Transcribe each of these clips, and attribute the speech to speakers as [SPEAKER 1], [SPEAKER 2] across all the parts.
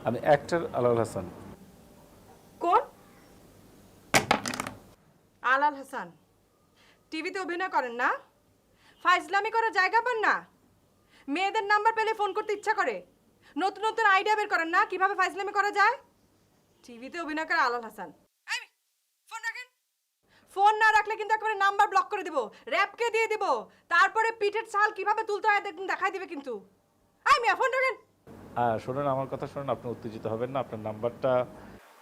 [SPEAKER 1] আমি অ্যাক্টর আলাল হাসান।
[SPEAKER 2] কোন আলাল হাসান? টিভিতে অভিনয় করেন না? ফাইজলামি করার জায়গা পান না? মেয়েদের নাম্বার পেলে ফোন করতে ইচ্ছা করে, নতুন নতুন আইডিয়া বের করেন না কিভাবে ফাইজলামি করা যায়? টিভিতে অভিনয় করে আলাল হাসান। এই, ফোন রাখেন। ফোন না রাখলে কিন্তু একেবারে নাম্বার ব্লক করে দিব, র‍্যাপকে দিয়ে দিব, তারপরে পিঠের ছাল কিভাবে তুলতে হয় দেখুন দেখাই দিবে কিন্তু। এই মিয়া, ফোন রাখেন।
[SPEAKER 1] শুনুন, আমার কথা শুনুন, আপনি উত্তেজিত হবেন না। আপনার নাম্বারটা,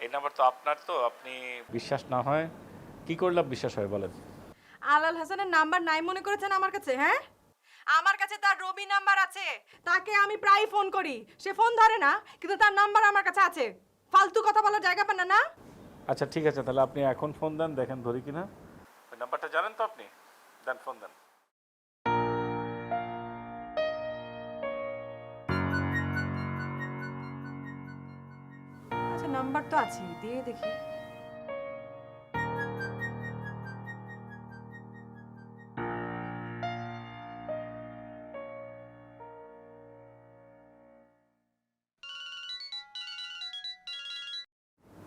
[SPEAKER 1] এই নাম্বার তো আপনার, তো আপনি বিশ্বাস না হয় কি করলে বিশ্বাস হয় বলেন?
[SPEAKER 2] আলাল হাসানের নাম্বার নাই মনে করেছেন আমার কাছে? হ্যাঁ, আমার কাছে তার রবি নাম্বার আছে, তাকে আমি প্রায় ফোন করি, সে ফোন ধরে না, কিন্তু তার নাম্বার আমার কাছে আছে। ফালতু কথা বলার জায়গা পান না না?
[SPEAKER 1] আচ্ছা ঠিক আছে, তাহলে আপনি এখন ফোন দেন, দেখেন ধরি কিনা। ওই নাম্বারটা জানেন তো আপনি? দেন, ফোন দেন।
[SPEAKER 2] আচ্ছা, নাম্বার তো আছে, দিয়ে দেখি।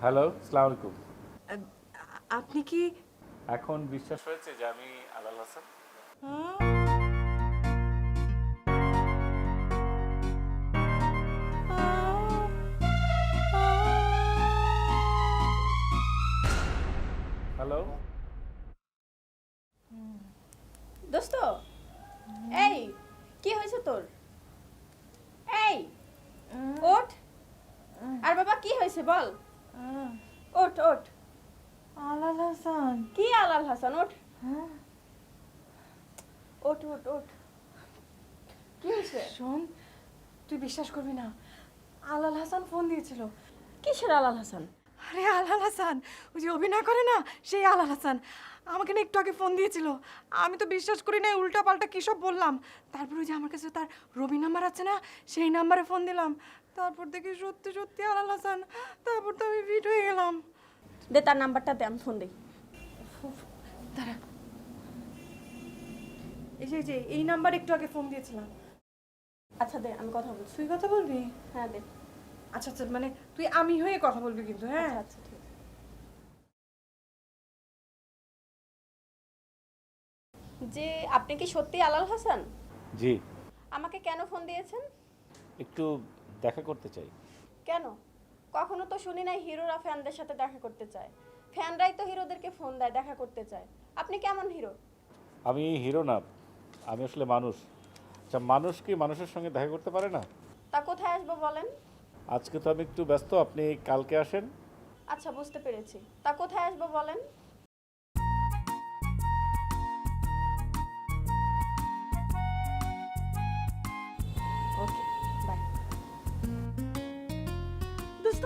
[SPEAKER 1] হ্যালো, আসসালামু আলাইকুম।
[SPEAKER 2] আপনি কি
[SPEAKER 1] এখন বিশ্বাস হয়েছে যে আমি আলাল হাসান? হ্যালো।
[SPEAKER 3] দোস্ত, এই কি হয়েছে তোর? এই ওঠ। আর বাবা কি হয়েছে বল? ওঠ ওঠ।
[SPEAKER 2] আলাল হাসান?
[SPEAKER 3] কি আলাল হাসান? ওঠ ওঠ ওঠ ওঠ। কি হয়েছে?
[SPEAKER 2] শোন, তুই বিশ্বাস করবি না, আলাল হাসান ফোন দিয়েছিল।
[SPEAKER 3] কিসের আলাল হাসান?
[SPEAKER 2] আরে আলাল হাসান, ওই যে অভিনয় করে না, সেই আলাল হাসান আমাকে না একটু আগে ফোন দিয়েছিল। আমি তো বিশ্বাস করি না, উল্টা পাল্টা কী সব বললাম। তারপর ওই যে আমার কাছে তার রবি নাম্বার আছে না, সেই নাম্বারে ফোন দিলাম। তারপর দেখি সত্যি সত্যি আলাল হাসান। তারপর তো আমি ফিট হয়ে গেলাম।
[SPEAKER 3] দে তার নাম্বারটা দে, আমি ফোন দিই।
[SPEAKER 2] দাঁড়া, এই যে এই নাম্বার একটু আগে ফোন দিয়েছিলাম।
[SPEAKER 3] আচ্ছা দে, আমি কথা বলছি।
[SPEAKER 2] তুই কথা বলবি?
[SPEAKER 3] হ্যাঁ দে।
[SPEAKER 2] আচ্ছা আচ্ছা, মানে তুই আমি হয়ে কথা বলবি কিন্তু, হ্যাঁ?
[SPEAKER 3] আচ্ছা আচ্ছা ঠিক আছে। যে আপনি কি সত্যি আলাল হাসান?
[SPEAKER 1] জি।
[SPEAKER 3] আমাকে কেন ফোন দিয়েছেন?
[SPEAKER 1] একটু দেখা করতে চাই।
[SPEAKER 3] কেন? কখনো তো শুনি নাই হিরোরা ফ্যানদের সাথে দেখা করতে চায়। ফ্যানরাই তো হিরোদেরকে ফোন দেয়, দেখা করতে চায়। আপনি কেমন হিরো?
[SPEAKER 1] আমি হিরো না, আমি আসলে মানুষ। আচ্ছা, মানুষ কি মানুষের সঙ্গে দেখা করতে পারে না?
[SPEAKER 3] তা কোথায় আসবো বলেন?
[SPEAKER 1] আজকে তো আমি একটু ব্যস্ত, আপনি কালকে আসেন।
[SPEAKER 3] আচ্ছা বুঝতে পেরেছি। তা কোথায় আসবো বলেন? ওকে, বাই।
[SPEAKER 2] দোস্ত,